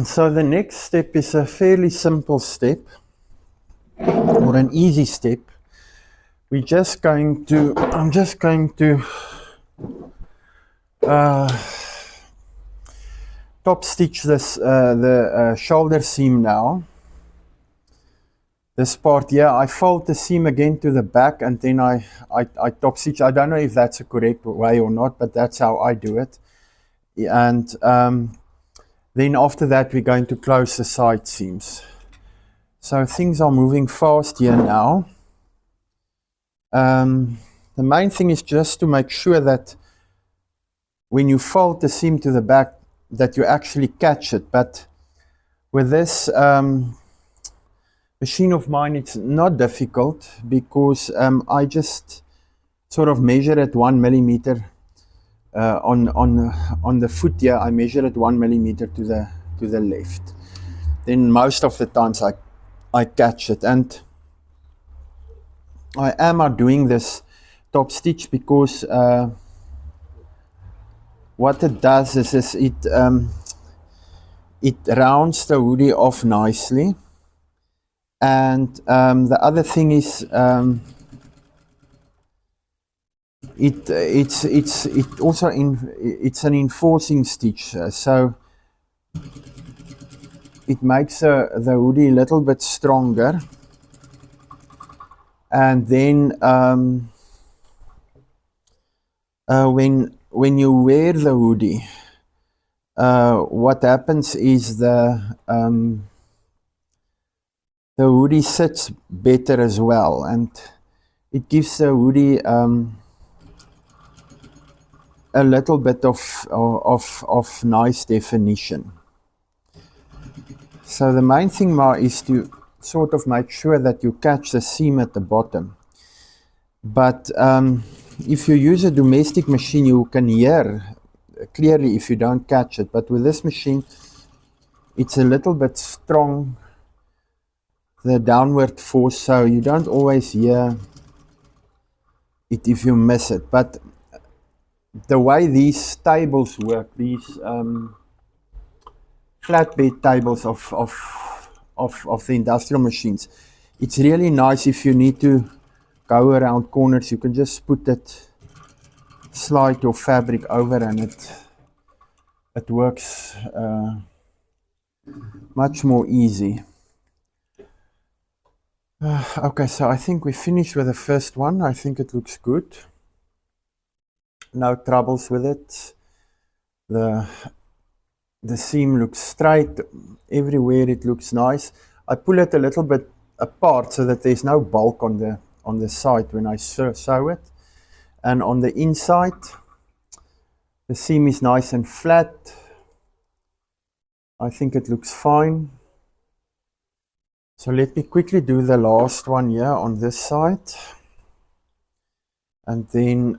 So the next step is a fairly simple step, or an easy step. I'm just going to top stitch this the shoulder seam now. This part here, I fold the seam again to the back, and then I top stitch. I don't know if that's a correct way or not, but that's how I do it. And then after that, we're going to close the side seams. So things are moving fast here now. The main thing is just to make sure that when you fold the seam to the back, that you actually catch it. But with this machine of mine, it's not difficult, because I just sort of measure it 1 millimeter on the foot here. I measure it 1 millimeter to the left. Then most of the times I catch it, and I am doing this top stitch because what it does is it rounds the hoodie off nicely. And the other thing is it's also it's an enforcing stitch, so it makes the hoodie a little bit stronger. And then when you wear the hoodie, what happens is the hoodie sits better as well, and it gives the hoodie a little bit of nice definition. So the main thing now is to sort of make sure that you catch the seam at the bottom. But if you use a domestic machine, you can hear clearly if you don't catch it. But with this machine, it's a little bit strong, the downward force, so you don't always hear it if you miss it. But the way these tables work, these flatbed tables of the industrial machines, it's really nice if you need to go around corners. You can just put it, slide your fabric over, and it works much more easy. Okay, so I think we finished with the first one. I think it looks good. No troubles with it. The seam looks straight everywhere. It looks nice. I pull it a little bit apart so that there's no bulk on the side when I sew it. And on the inside, the seam is nice and flat. I think it looks fine. So let me quickly do the last one here on this side. And then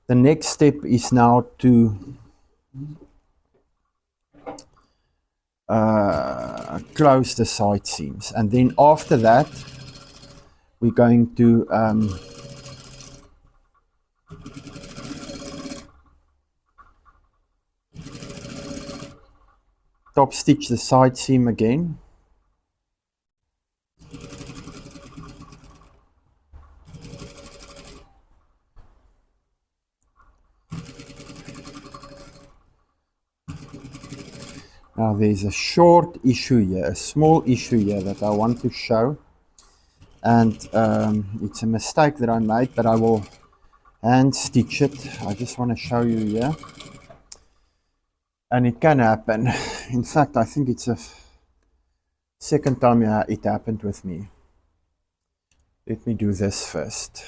the next step is now to close the side seams. And then after that, we're going to top stitch the side seam again. Now there's a short issue here, a small issue here that I want to show, and it's a mistake that I made, but I will hand stitch it. I just want to show you here, and it can happen. In fact, I think it's a second time it happened with me. Let me do this first.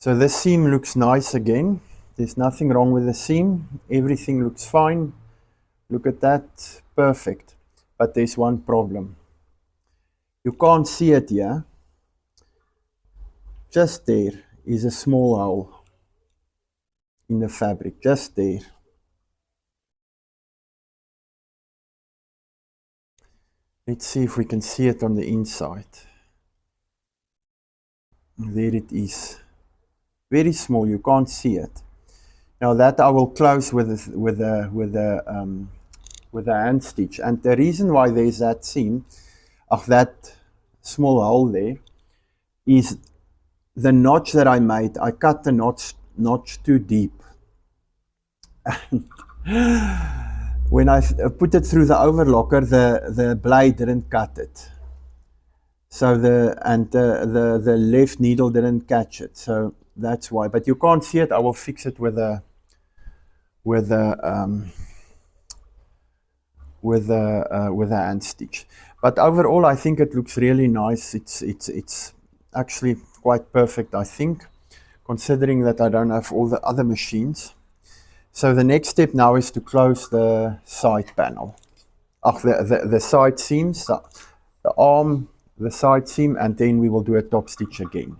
So this seam looks nice again. There's nothing wrong with the seam. Everything looks fine. Look at that. Perfect. But there's one problem. You can't see it here. Just there is a small hole in the fabric. Just there. Let's see if we can see it on the inside. There it is. Very small. You can't see it. Now that I will close with a hand stitch, and the reason why there's that seam, of that small hole there, is the notch that I made. I cut the notch too deep. When I put it through the overlocker, the blade didn't cut it. So the left needle didn't catch it. So that's why. But you can't see it. I will fix it with a hand stitch. But overall, I think it looks really nice. It's actually quite perfect, I think, considering that I don't have all the other machines. So the next step now is to close the side panel. The side seams, the arm, the side seam, and then we will do a top stitch again.